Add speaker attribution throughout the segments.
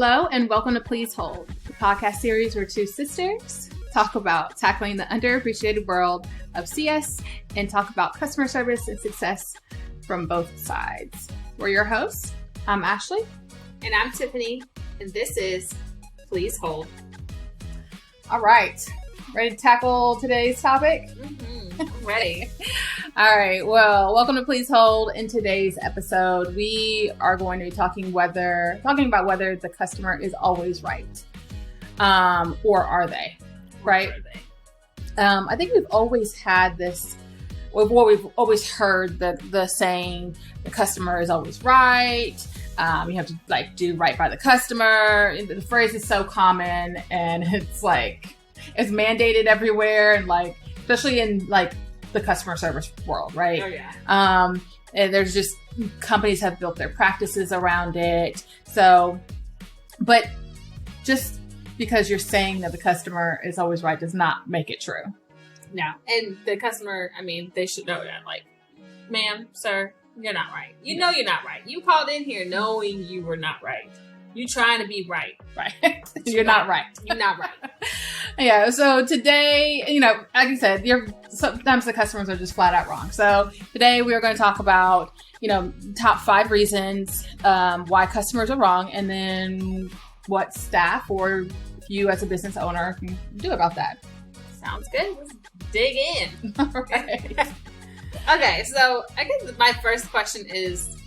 Speaker 1: Hello and welcome to Please Hold, the podcast series where two sisters talk about tackling the underappreciated world of CS and talk about customer service and success from both sides. We're your hosts. I'm Ashley.
Speaker 2: And I'm Tiffany. And this is Please Hold.
Speaker 1: All right. Ready to tackle today's topic?
Speaker 2: I'm ready.
Speaker 1: All right. Well, welcome to Please Hold. In today's episode, we are going to be talking about whether the customer is always right, or are they? Right? I think we've always had this. We've always heard the saying, "The customer is always right." You have to do right by the customer. The phrase is so common, and it's mandated everywhere, and especially in the customer service world, right?
Speaker 2: Oh yeah.
Speaker 1: And there's just companies have built their practices around it. So, but just because you're saying that the customer is always right does not make it true.
Speaker 2: No. And the customer, they should know that. Ma'am, sir, you're not right. You know you're not right. You called in here knowing you were not right. You trying to be right.
Speaker 1: Right. You're not right.
Speaker 2: You're not right.
Speaker 1: Yeah. So today, like I said, sometimes the customers are just flat out wrong. So today we are going to talk about, top 5 reasons why customers are wrong, and then what staff or you as a business owner can do about that.
Speaker 2: Sounds good. Let's dig in.
Speaker 1: All right.
Speaker 2: Okay. So I guess my first question is,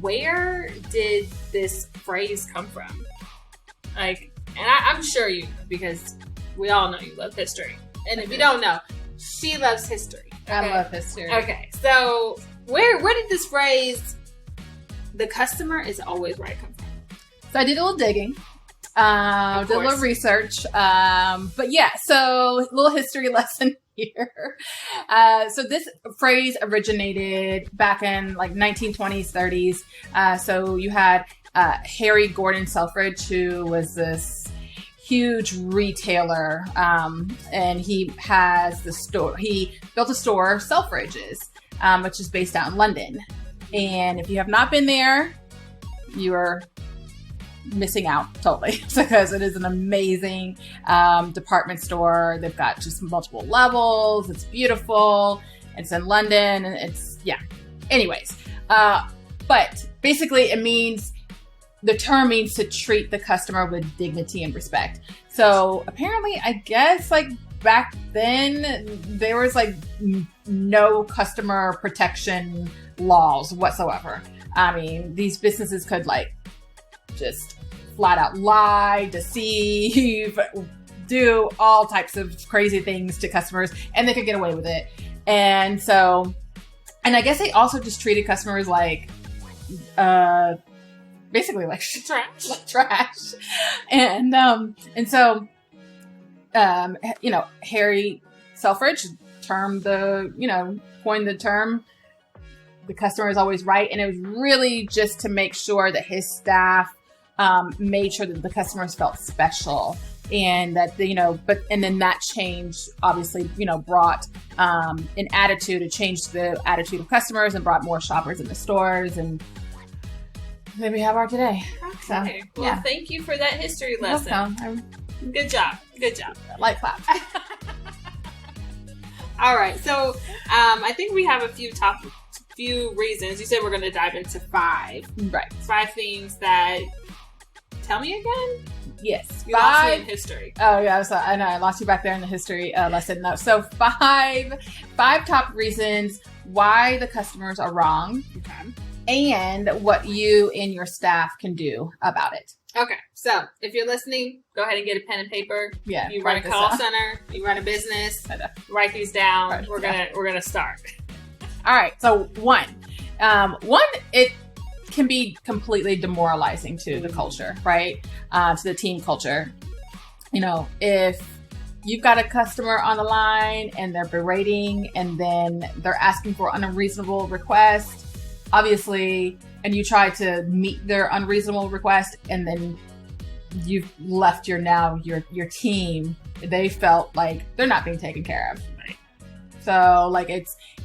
Speaker 2: where did this phrase come from? I'm sure you know, because we all know you love history. And if you don't know, she loves history. Okay?
Speaker 1: I love history.
Speaker 2: Okay, so where did this phrase, "the customer is always right," come from?
Speaker 1: So I did a little digging, did a little research, but yeah, so a little history lesson here. So this phrase originated back in 1920s, 30s. So you had Harry Gordon Selfridge, who was this huge retailer, and he has the store. He built a store, Selfridge's, which is based out in London. And if you have not been there, you are missing out totally, because it is an amazing department store. They've got just multiple levels. It's beautiful. It's in London, and it's anyways, but basically the term means to treat the customer with dignity and respect. So apparently, I guess back then there was no customer protection laws whatsoever. These businesses could just flat out lie, deceive, do all types of crazy things to customers, and they could get away with it. And so, and I guess they also just treated customers basically trash. And so, Harry Selfridge coined the term, "the customer is always right," and it was really just to make sure that his staff made sure that the customers felt special, and that and then that change obviously brought an attitude. It changed the attitude of customers and brought more shoppers in the stores, and there we have our today.
Speaker 2: Okay. So, well, thank you for that history lesson. Good job.
Speaker 1: Light clap.
Speaker 2: All right. So I think we have a few reasons. You said we're going to dive into 5.
Speaker 1: Right.
Speaker 2: 5 things that. Tell me again.
Speaker 1: Yes.
Speaker 2: You lost me in history.
Speaker 1: Oh yeah. So I know I lost you back there in the history lesson. No. So 5 top reasons why the customers are wrong.
Speaker 2: Okay.
Speaker 1: And what you and your staff can do about it.
Speaker 2: Okay, so if you're listening, go ahead and get a pen and paper.
Speaker 1: Yeah,
Speaker 2: you run a call center, you run a business. Write these down. We're gonna start.
Speaker 1: All right. So one, it can be completely demoralizing to the culture, right? To the team culture. If you've got a customer on the line and they're berating, and then they're asking for an unreasonable request, obviously, and you try to meet their unreasonable request, and then you've left your team, they felt like they're not being taken care of.
Speaker 2: Right.
Speaker 1: So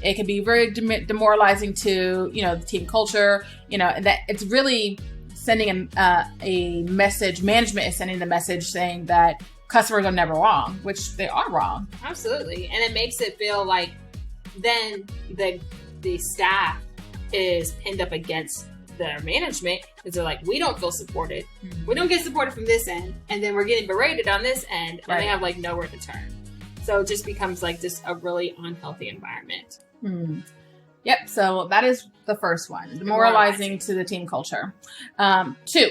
Speaker 1: it can be very demoralizing to, the team culture, and that it's really sending a message, management is sending the message saying that customers are never wrong, which they are wrong.
Speaker 2: Absolutely. And it makes it feel like then the staff is pinned up against their management because they're like, we don't feel supported. Mm-hmm. We don't get supported from this end. And then we're getting berated on this end. And they have like nowhere to turn. So it just becomes like just a really unhealthy environment.
Speaker 1: Hmm. Yep. So that is the first one, demoralizing to the team culture. 2,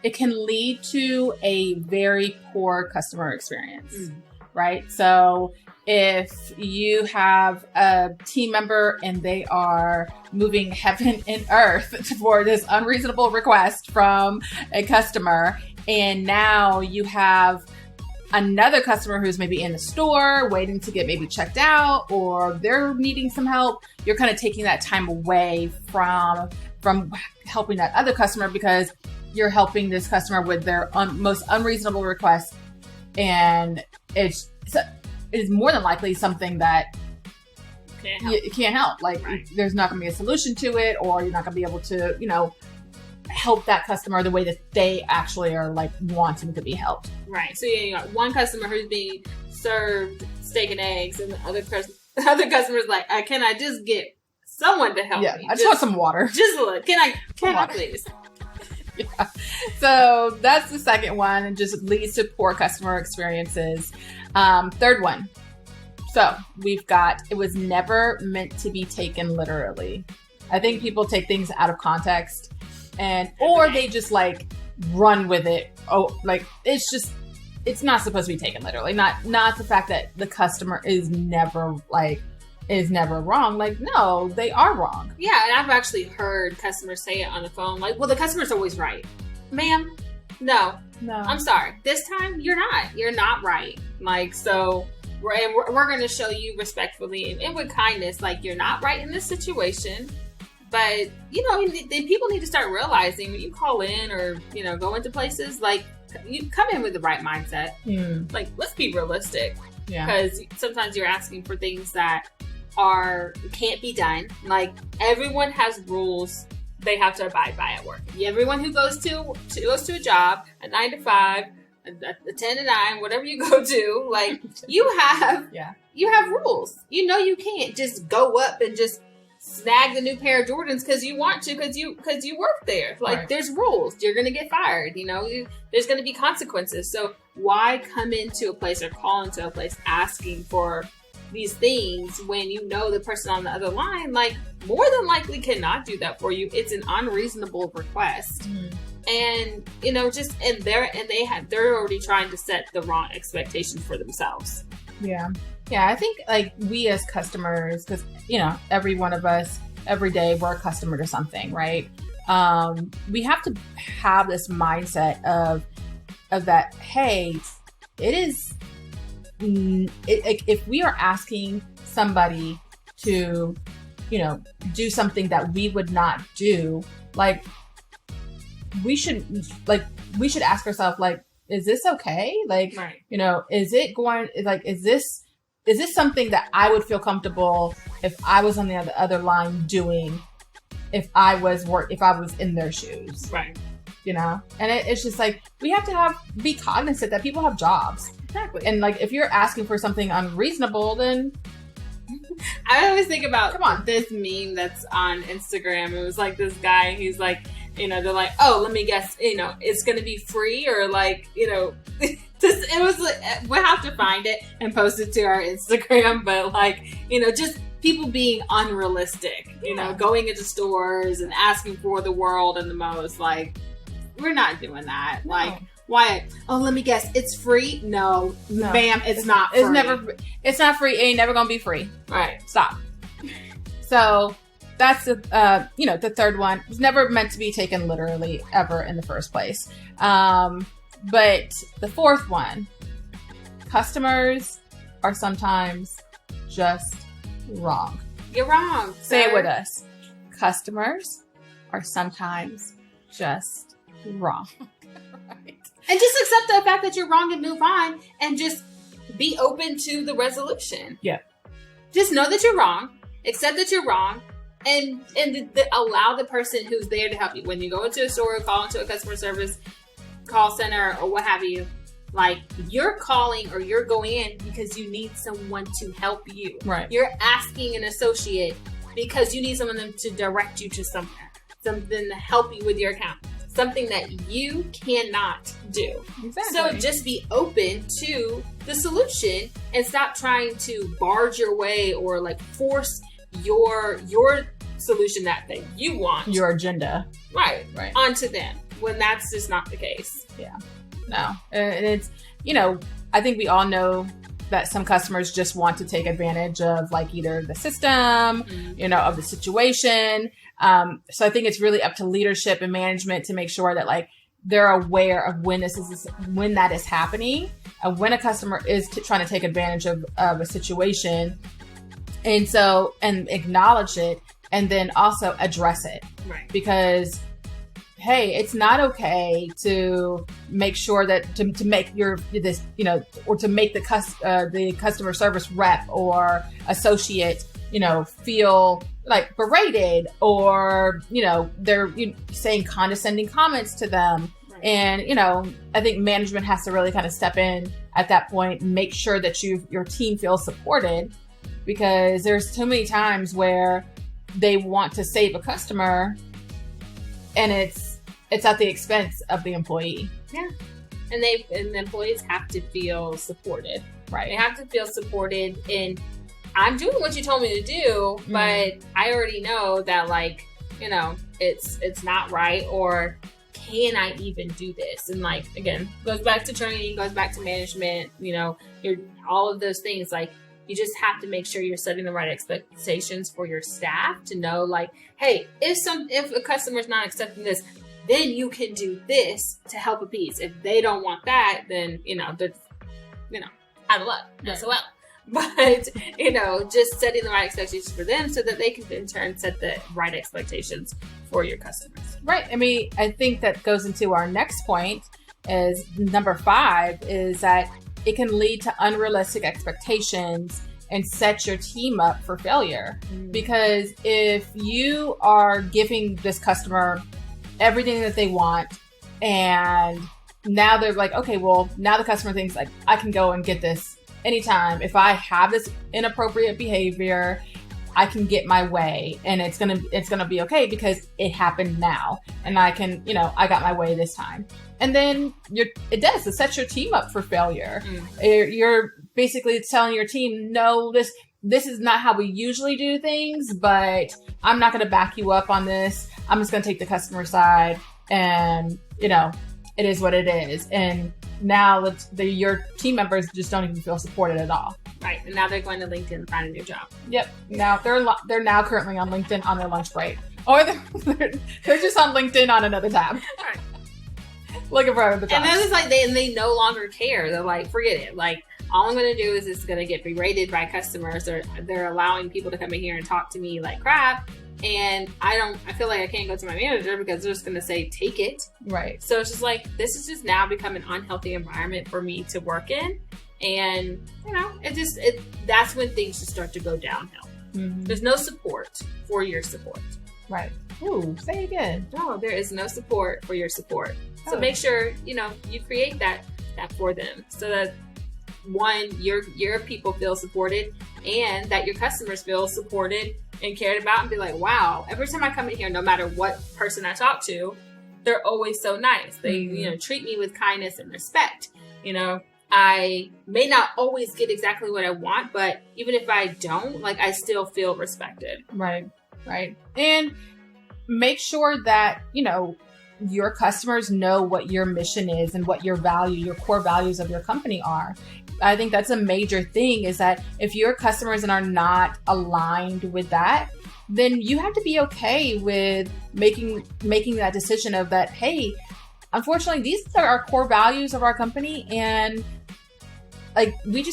Speaker 1: it can lead to a very poor customer experience, right? So if you have a team member and they are moving heaven and earth for this unreasonable request from a customer, and now you have another customer who's maybe in the store waiting to get maybe checked out, or they're needing some help, you're kind of taking that time away from helping that other customer because you're helping this customer with their most unreasonable request. And it's more than likely something that you can't help. Like there's not going to be a solution to it, or you're not going to be able to, help that customer the way that they actually are like wanting to be helped.
Speaker 2: Right. So you got one customer who's being served steak and eggs, and the other customer's like, can I just get someone to help me?
Speaker 1: I just want some water.
Speaker 2: Just look. Can I please?
Speaker 1: Yeah. So that's the second one, and just leads to poor customer experiences. Third one. So we've got, it was never meant to be taken literally. I think people take things out of context or they just like run with it. Oh, like it's not supposed to be taken literally. Not the fact that the customer is never wrong. Like, no, they are wrong.
Speaker 2: Yeah. And I've actually heard customers say it on the phone. Like, well, the customer's always right. Ma'am, no, I'm sorry. This time you're not right. Like, so we're going to show you respectfully and with kindness, like you're not right in this situation. But, people need to start realizing when you call in or, go into places, like, you come in with the right mindset. Like, let's be realistic. Yeah. Because sometimes you're asking for things that can't be done. Like, everyone has rules they have to abide by at work. Everyone who goes to a job, a 9 to 5, a 10 to 9, whatever you go to, like, you have rules. You can't just go up and just snag the new pair of Jordans because you want to, because you work there. Like, there's rules. You're going to get fired. There's going to be consequences. So why come into a place or call into a place asking for these things when the person on the other line, like, more than likely cannot do that for you? It's an unreasonable request. And they're already trying to set the wrong expectations for themselves.
Speaker 1: Yeah, I think like we as customers, because every one of us every day we're a customer to something, right? We have to have this mindset of that. Hey, if we are asking somebody to do something that we would not do, like we should ask ourselves, like, is this okay? Like, is it going, like, is this something that I would feel comfortable if I was on the other line doing, if I was in their shoes,
Speaker 2: right?
Speaker 1: And it's just like, we have to be cognizant that people have jobs.
Speaker 2: Exactly.
Speaker 1: And like, if you're asking for something unreasonable, then
Speaker 2: I always think about this meme that's on Instagram. It was like this guy, he's like, they're like, oh, let me guess, it's going to be free, or like, it was like, we'll have to find it and post it to our Instagram. But like, just people being unrealistic, going into stores and asking for the world and the most. Like, we're not doing that. No. Like, why? Oh, let me guess, it's free? No, ma'am, it's not free.
Speaker 1: It's not free. It ain't never gonna be free.
Speaker 2: All right,
Speaker 1: stop. So that's the third one. It was never meant to be taken literally ever in the first place. But the fourth one, customers are sometimes just wrong.
Speaker 2: You're wrong.
Speaker 1: Say it with us. Customers are sometimes just wrong.
Speaker 2: Right. And just accept the fact that you're wrong and move on, and just be open to the resolution.
Speaker 1: Yeah.
Speaker 2: Just know that you're wrong. Accept that you're wrong. allow the person who's there to help you. When you go into a store, call into a customer service call center or what have you, like you're calling or you're going in because you need someone to help you.
Speaker 1: Right.
Speaker 2: You're asking an associate because you need someone to direct you to something to help you with your account. Something that you cannot do.
Speaker 1: Exactly.
Speaker 2: So just be open to the solution and stop trying to barge your way or like force your solution that you want.
Speaker 1: Your agenda.
Speaker 2: Right. Onto them when that's just not the case.
Speaker 1: Yeah. No. And it's, I think we all know that some customers just want to take advantage of like either the system, of the situation. So I think it's really up to leadership and management to make sure that like they're aware of when that is happening, when a customer is trying to take advantage of a situation, and acknowledge it, and then also address it.
Speaker 2: Right.
Speaker 1: Because hey, it's not okay to make sure that to make or to make the customer service rep or associate, feel like berated or, they're saying condescending comments to them.
Speaker 2: Right.
Speaker 1: And, I think management has to really kind of step in at that point and make sure that your team feels supported, because there's too many times where they want to save a customer and it's at the expense of the employee.
Speaker 2: Yeah. And the employees have to feel supported.
Speaker 1: Right.
Speaker 2: They have to feel supported in, I'm doing what you told me to do, but I already know that like, it's not right, or can I even do this? And like, again, goes back to training, goes back to management, all of those things. Like, you just have to make sure you're setting the right expectations for your staff to know like, hey, if a customer's not accepting this, then you can do this to help appease. If they don't want that, then, they're, out of luck.
Speaker 1: Right.
Speaker 2: So well. But, just setting the right expectations for them so that they can in turn set the right expectations for your customers.
Speaker 1: Right. I mean, I think that goes into our next point is number 5 is that it can lead to unrealistic expectations and set your team up for failure. Because if you are giving this customer everything that they want, and now they're like, okay, well, now the customer thinks like I can go and get this anytime. If I have this inappropriate behavior, I can get my way, and it's gonna be okay because it happened now, and I can, I got my way this time. And then it sets your team up for failure. You're basically telling your team, no, this is not how we usually do things, but I'm not going to back you up on this. I'm just going to take the customer side, and, it is what it is. And now your team members just don't even feel supported at all.
Speaker 2: Right. And now they're going to LinkedIn and find a new job.
Speaker 1: Yep. Now they're now currently on LinkedIn on their lunch break, or they're just on LinkedIn on another tab.
Speaker 2: All right.
Speaker 1: Looking for other jobs.
Speaker 2: And then it's like they no longer care. They're like, forget it. Like, all I'm going to do is it's going to get berated by customers, or they're allowing people to come in here and talk to me like crap. And I feel like I can't go to my manager because they're just going to say, take it. Right. So it's just like, this has just now become an unhealthy environment for me to work in. And, that's when things just start to go downhill. Mm-hmm. There's no support for your support. Right.
Speaker 1: Ooh, say again.
Speaker 2: No, there is no support for your support. So make sure, you create that for them so that, one, your people feel supported, and that your customers feel supported and cared about, and be like, wow, every time I come in here, no matter what person I talk to, they're always so nice. They, treat me with kindness and respect. I may not always get exactly what I want, but even if I don't, like, I still feel respected.
Speaker 1: Right. Right. And make sure that, your customers know what your mission is and what your core values of your company are. I think that's a major thing, is that if your customers are not aligned with that, then you have to be okay with making that decision of that, hey, unfortunately, these are our core values of our company, and like, we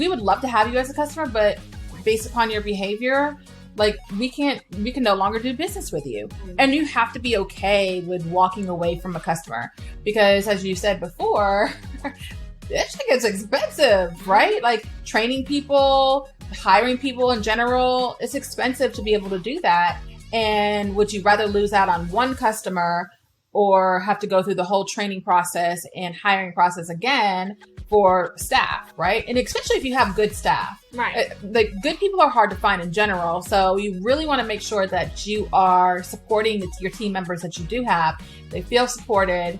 Speaker 1: would love to have you as a customer, but based upon your behavior, like, we can no longer do business with you. Mm-hmm. And you have to be okay with walking away from a customer, because as you said before, this shit gets expensive, right? Like, training people, hiring people in general, it's expensive to be able to do that. And would you rather lose out on one customer or have to go through the whole training process and hiring process again for staff, right? And especially if you have good staff.
Speaker 2: Right.
Speaker 1: Like, good people are hard to find in general. So you really want to make sure that you are supporting your team members that you do have. They feel supported.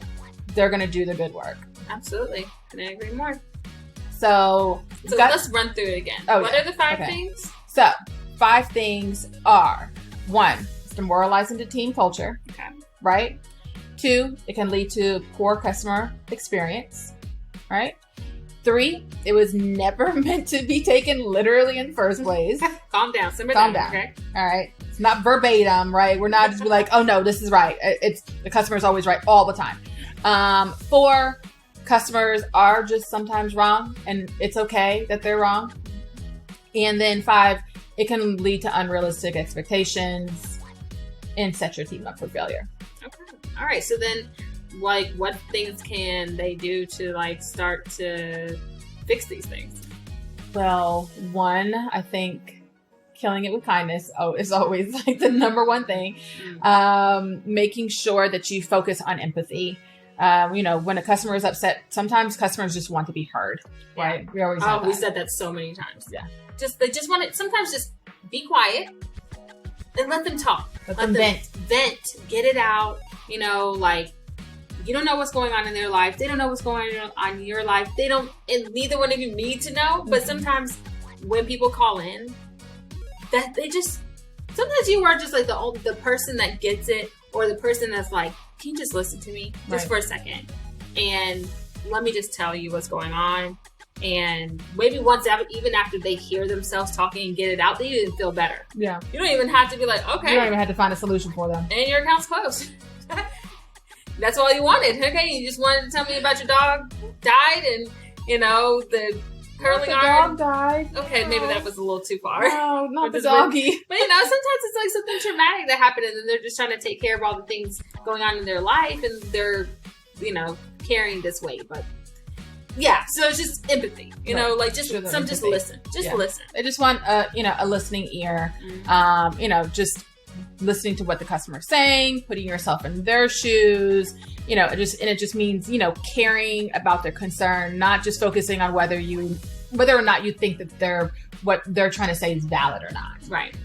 Speaker 1: They're going to do the good work.
Speaker 2: Absolutely. Couldn't agree more.
Speaker 1: So
Speaker 2: let's run through it again.
Speaker 1: Oh,
Speaker 2: what are the 5 things?
Speaker 1: So 5 things are: 1, it's demoralizing to team culture.
Speaker 2: Okay.
Speaker 1: Right? 2, it can lead to poor customer experience. Right? 3, it was never meant to be taken literally in the first place.
Speaker 2: Calm down. Simmer
Speaker 1: Calm
Speaker 2: down.
Speaker 1: down.
Speaker 2: Okay.
Speaker 1: All right. It's not verbatim, right? We're not just like, oh no, this is right. It's the customer's always right all the time. 4, customers are just sometimes wrong, and it's okay that they're wrong. And then 5, it can lead to unrealistic expectations and set your team up for failure.
Speaker 2: Okay. All right. So then, like, what things can they do to like start to fix these things?
Speaker 1: Well, 1, I think killing it with kindness is always like the number 1 thing. Making sure that you focus on empathy. When a customer is upset, sometimes customers just want to be heard, right? We always know that.
Speaker 2: We said that so many times.
Speaker 1: Yeah.
Speaker 2: They just want it. Sometimes just be quiet and let them talk.
Speaker 1: Let them vent.
Speaker 2: Get it out. Like, you don't know what's going on in their life. They don't know what's going on in your life. They don't, and neither one of you need to know. But sometimes when people call in, that sometimes you are just like the person that gets it, or the person that's like, can you just listen to me just for a second? And let me just tell you what's going on. And maybe even after they hear themselves talking and get it out, they even feel better.
Speaker 1: Yeah.
Speaker 2: You don't even have to be like, okay.
Speaker 1: You don't even have to find a solution for them.
Speaker 2: And your account's closed. That's all you wanted. Okay, you just wanted to tell me about your dog died and, the curling iron.
Speaker 1: The dog died.
Speaker 2: Okay, maybe that was a little too far.
Speaker 1: No, not the doggy.
Speaker 2: But sometimes it's like something traumatic that happened, and then they're just trying to take care of all the things going on in their life, and they're, carrying this weight. But yeah, so it's just empathy. Like just listen. Just listen.
Speaker 1: They just want a listening ear.
Speaker 2: Mm-hmm.
Speaker 1: Just listening to what the customer's saying, putting yourself in their shoes. It just means caring about their concern, not just focusing on whether or not you think that what they're trying to say is valid or not.
Speaker 2: Right.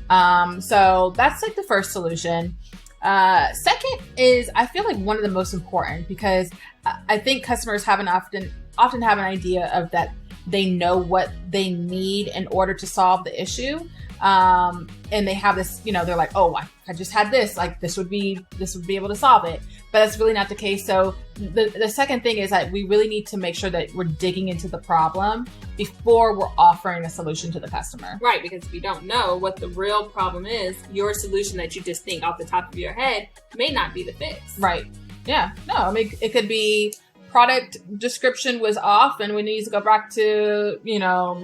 Speaker 1: So that's like the first solution. Second is, I feel like one of the most important, because I think customers often have an idea of that they know what they need in order to solve the issue. And they have this, they're like, oh, I just had this, like this would be able to solve it. But that's really not the case. So the second thing is that we really need to make sure that we're digging into the problem before we're offering a solution to the customer.
Speaker 2: Right, because if you don't know what the real problem is, your solution that you just think off the top of your head may not be the fix.
Speaker 1: Right. Yeah. No, I mean, it could be product description was off and we need to go back to,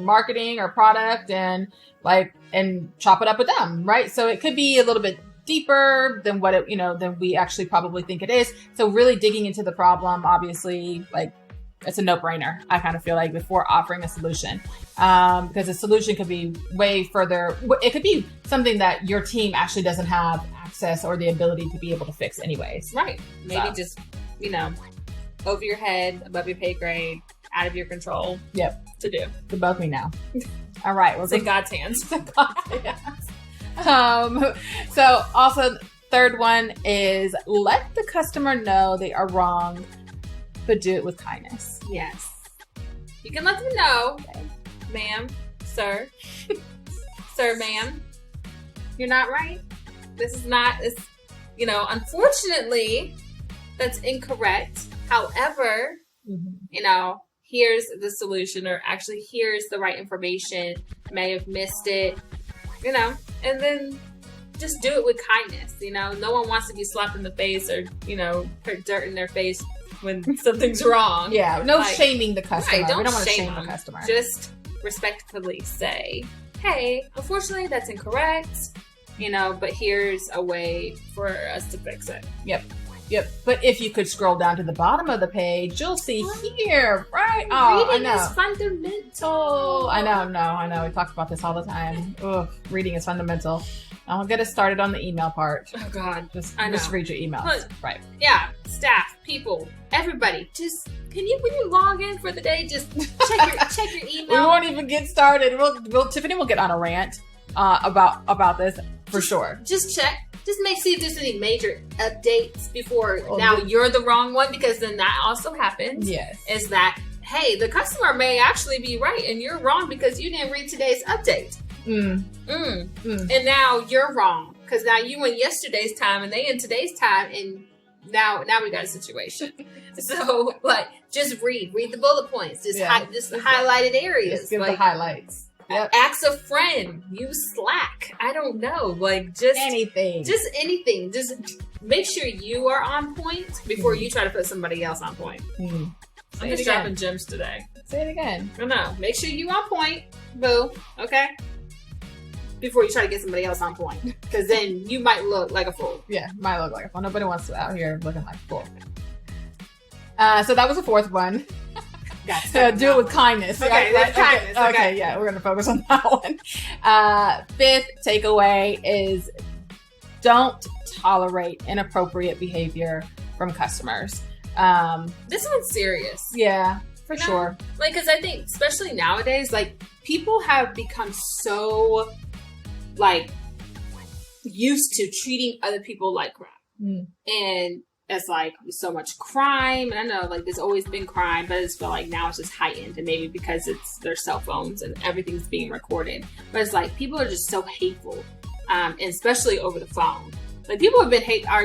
Speaker 1: marketing or product and chop it up with them. Right. So it could be a little bit deeper than what than we actually probably think it is. So really digging into the problem, obviously, it's a no-brainer. I kind of feel like before offering a solution, because a solution could be way further. It could be something that your team actually doesn't have access or the ability to be able to fix anyways.
Speaker 2: Right. Maybe just, over your head, above your pay grade, out of your control.
Speaker 1: Yep.
Speaker 2: To do.
Speaker 1: It's above me now. All right.
Speaker 2: It's in God's hands.
Speaker 1: So also third one is let the customer know they are wrong, but do it with kindness.
Speaker 2: Yes. You can let them know, ma'am, sir, ma'am, you're not right. This is not, unfortunately, that's incorrect. However, here's the solution, or actually here's the right information. May have missed it, and then just do it with kindness. No one wants to be slapped in the face or, put dirt in their face when something's wrong.
Speaker 1: Yeah, no shaming the customer.
Speaker 2: Right,
Speaker 1: we don't want to shame the customer.
Speaker 2: Just respectfully say, hey, unfortunately, that's incorrect, but here's a way for us to fix it.
Speaker 1: Yep. Yep. But if you could scroll down to the bottom of the page, you'll see here, right? Oh,
Speaker 2: reading
Speaker 1: I know.
Speaker 2: is fundamental.
Speaker 1: I know. We talk about this all the time. Ugh, reading is fundamental. I'll get us started on the email part.
Speaker 2: Oh God,
Speaker 1: just read your emails.
Speaker 2: But,
Speaker 1: right.
Speaker 2: Yeah, staff, people, everybody, just when you log in for the day, just check your email.
Speaker 1: We won't even get started. Tiffany will get on a rant about this for sure.
Speaker 2: Just check. Just see if there's any major updates before you're the wrong one, because then that also happens.
Speaker 1: Yes.
Speaker 2: Is that, hey, the customer may actually be right and you're wrong because you didn't read today's update. And now you're wrong because now you in yesterday's time and they in today's time, and now we got a situation. So just read the bullet points, just the highlighted areas.
Speaker 1: Just give the highlights. Yep.
Speaker 2: Ask a friend. Use Slack. I don't know. Just anything. Just anything. Just make sure you are on point before you try to put somebody else on point. I'm just dropping gems today.
Speaker 1: Say it again.
Speaker 2: No. Make sure you on point, boo. Okay? Before you try to get somebody else on point. Because then you might look like a fool.
Speaker 1: Yeah, might look like a fool. Nobody wants to out here looking like a fool. So that was the fourth one. Do it with kindness.
Speaker 2: Okay, with kindness.
Speaker 1: Okay, yeah, we're going to focus on that one. Fifth takeaway is don't tolerate inappropriate behavior from customers.
Speaker 2: This one's serious.
Speaker 1: Yeah, for sure.
Speaker 2: Because I think, especially nowadays, people have become so, used to treating other people like crap. And it's so much crime, and I know there's always been crime, but I just feel like now it's just heightened, and maybe because it's their cell phones and everything's being recorded. But it's people are just so hateful, and especially over the phone. People have been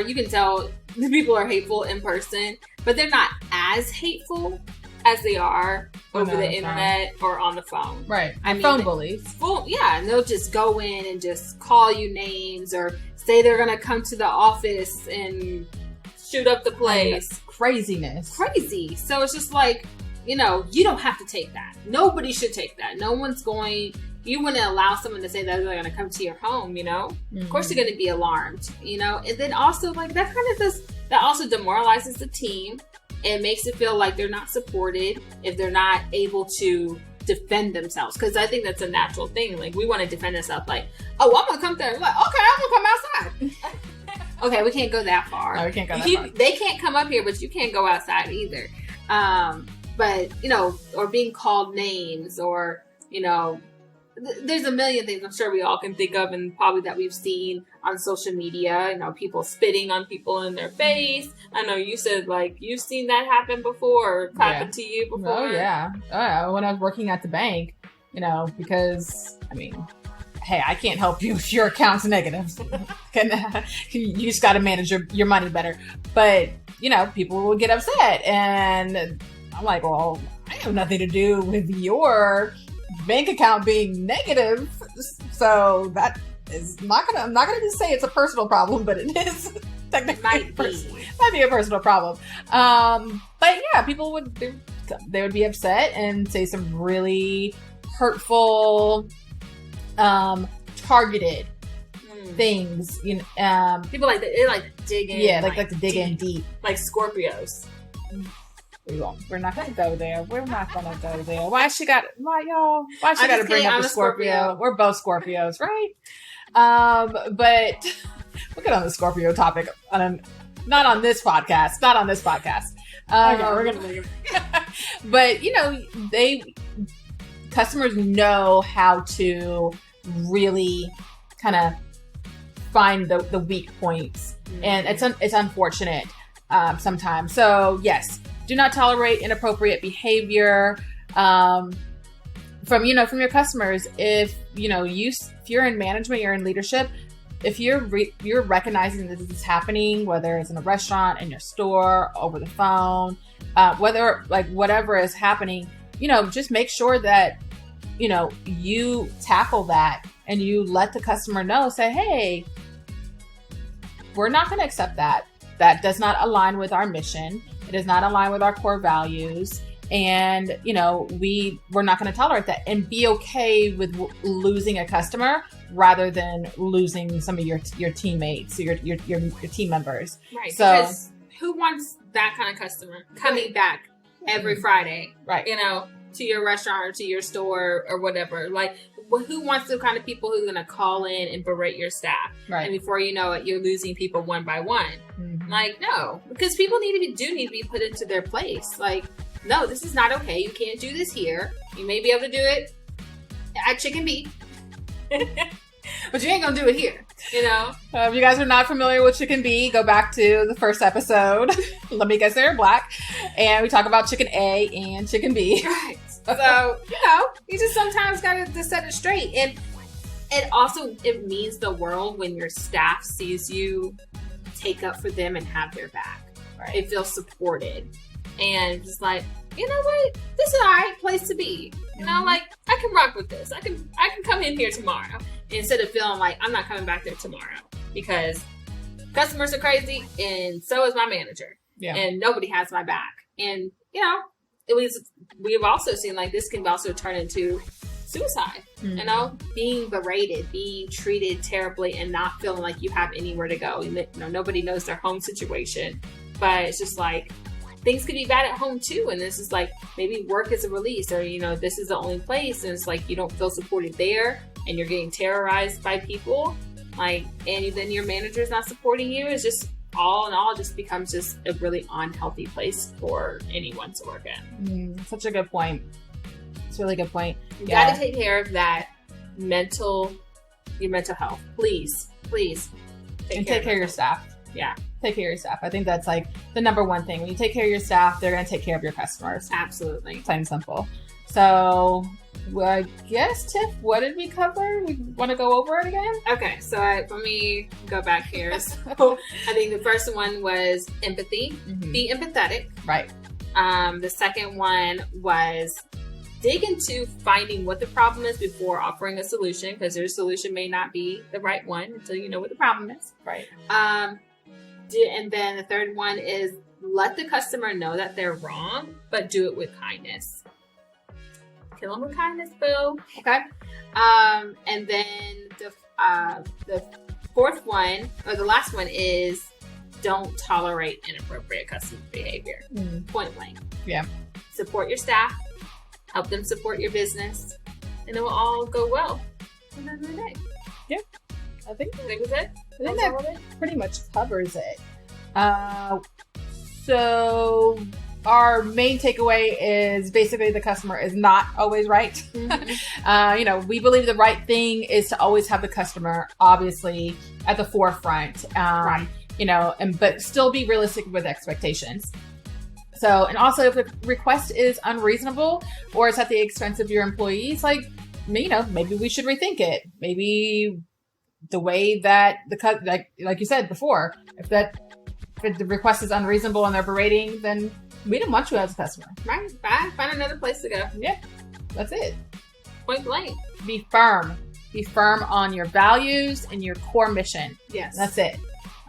Speaker 2: you can tell the people are hateful in person, but they're not as hateful as they are over the internet or on the phone.
Speaker 1: Right. Phone bullies.
Speaker 2: And they'll just go in and just call you names or say they're gonna come to the office and shoot up the place.
Speaker 1: Craziness.
Speaker 2: Crazy. So it's just you don't have to take that. Nobody should take that. No one's going, you wouldn't allow someone to say that they're going to come to your home, Of course you're going to be alarmed, And then also that also demoralizes the team. It makes it feel like they're not supported if they're not able to defend themselves. Because I think that's a natural thing. We want to defend ourselves I'm going to come there. Okay, I'm going to come outside. Okay, we can't go that far.
Speaker 1: No, we can't go that far.
Speaker 2: They can't come up here, but you can't go outside either. But, or being called names or, there's a million things I'm sure we all can think of and probably that we've seen on social media, people spitting on people in their face. I know you said you've seen that happen before or happen to you before.
Speaker 1: Oh, yeah. When I was working at the bank, because, hey, I can't help you if your account's negative. You just got to manage your money better. But, people will get upset. And I'm well, I have nothing to do with your bank account being negative. So that is I'm not gonna just say it's a personal problem, but it is technically might be a personal problem. But yeah, people would be upset and say some really hurtful, targeted things.
Speaker 2: People they dig in.
Speaker 1: Yeah, like to dig in deep,
Speaker 2: like Scorpios.
Speaker 1: We're not gonna go there. Why she got to bring up the Scorpio? We're both Scorpios, right? But we'll get on the Scorpio topic not on this podcast. Okay, we're gonna leave. But customers know how to really kind of find the weak points, and it's unfortunate sometimes. So yes. Do not tolerate inappropriate behavior from your customers. If you're in management, you're in leadership. If you're recognizing that this is happening, whether it's in a restaurant, in your store, over the phone, whatever is happening, just make sure that you tackle that and you let the customer know. Say, hey, we're not going to accept that. That does not align with our mission. It does not align with our core values. And, we're not going to tolerate that, and be okay with losing a customer rather than losing some of your teammates, your team members.
Speaker 2: Right.
Speaker 1: So,
Speaker 2: because who wants that kind of customer coming back every Friday?
Speaker 1: Right.
Speaker 2: You know, to your restaurant or to your store or whatever. Like, who wants the kind of people who are going to call in and berate your staff?
Speaker 1: Right.
Speaker 2: And before you know it, you're losing people one by one.
Speaker 1: Mm-hmm.
Speaker 2: Like, no, because people need to be put into their place. Like, no, this is not okay. You can't do this here. You may be able to do it at Chicken B, but you ain't gonna do it here. You know.
Speaker 1: If you guys are not familiar with Chicken B, go back to the first episode. Let me guess, they're black, and we talk about Chicken A and Chicken B.
Speaker 2: Right. So you just sometimes gotta just set it straight, and it means the world when your staff sees you take up for them and have their back. Right. It feels supported, and just like, you know what, this is an alright place to be. You know, like, I can rock with this. I can come in here tomorrow instead of feeling like I'm not coming back there tomorrow because customers are crazy and so is my manager. Yeah. And nobody has my back. And, you know, we've also seen like this can also turn into suicide. Mm-hmm. You know, being berated, being treated terribly and not feeling like you have anywhere to go. You know, nobody knows their home situation, but it's just like, things could be bad at home too, and this is like maybe work is a release, or you know, this is the only place, and it's like you don't feel supported there, and you're getting terrorized by people, like, and then your manager's not supporting you. It's just all in all, just becomes just a really unhealthy place for anyone to work in.
Speaker 1: Such a good point. It's a really good point.
Speaker 2: You got to take care of that your mental health. Please
Speaker 1: take care of your staff.
Speaker 2: Yeah.
Speaker 1: Take care of your staff. I think that's like the number one thing. When you take care of your staff, they're going to take care of your customers.
Speaker 2: Absolutely.
Speaker 1: Plain and simple. So, I guess, Tiff, what did we cover? We want to go over it again?
Speaker 2: Okay, so let me go back here. So, I think the first one was empathy. Mm-hmm. Be empathetic.
Speaker 1: Right.
Speaker 2: The second one was dig into finding what the problem is before offering a solution, because your solution may not be the right one until you know what the problem is.
Speaker 1: Right.
Speaker 2: And then the third one is let the customer know that they're wrong, but do it with kindness. Kill them with kindness, boo. Okay. And then the fourth one, or the last one, is don't tolerate inappropriate customer behavior. Point blank.
Speaker 1: Yeah.
Speaker 2: Support your staff. Help them support your business, and it will all go well. And then the day.
Speaker 1: Yeah. I think
Speaker 2: was it.
Speaker 1: I think that pretty much covers it. So our main takeaway is basically the customer is not always right. Mm-hmm. You know, we believe the right thing is to always have the customer obviously at the forefront. Right. You know, but still be realistic with expectations. So, and also if the request is unreasonable or it's at the expense of your employees, like, you know, maybe we should rethink it. Maybe the way that like you said before, if the request is unreasonable and they're berating, then we don't want you as a customer.
Speaker 2: Right. Bye. Find another place to go.
Speaker 1: Yeah. That's it.
Speaker 2: Point blank.
Speaker 1: Be firm. Be firm on your values and your core mission.
Speaker 2: Yes.
Speaker 1: That's it.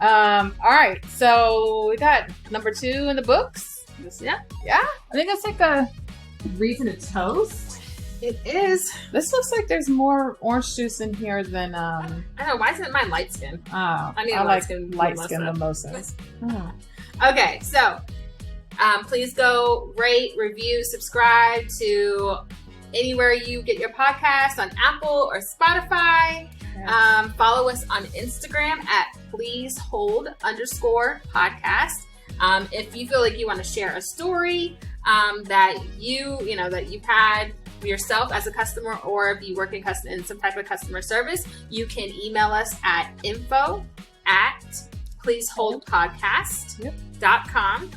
Speaker 1: All right. So we got number 2 in the books.
Speaker 2: Yeah.
Speaker 1: I think that's like a reason to toast.
Speaker 2: It is.
Speaker 1: This looks like there's more orange juice in here than
Speaker 2: I know. Why isn't mine light skin?
Speaker 1: Oh,
Speaker 2: I need
Speaker 1: light skin mimosas.
Speaker 2: Okay, so please go rate, review, subscribe to anywhere you get your podcast, on Apple or Spotify. Yes. Follow us on Instagram at pleasehold_podcast. If you feel like you want to share a story that you've had yourself as a customer, or if you work in some type of customer service, you can email us at info@pleaseholdpodcast.com.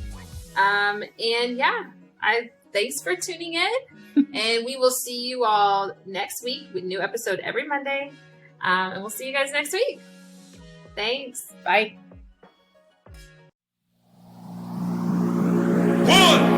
Speaker 2: And thanks for tuning in, and we will see you all next week with a new episode every Monday. And we'll see you guys next week. Thanks.
Speaker 1: Bye.
Speaker 3: 1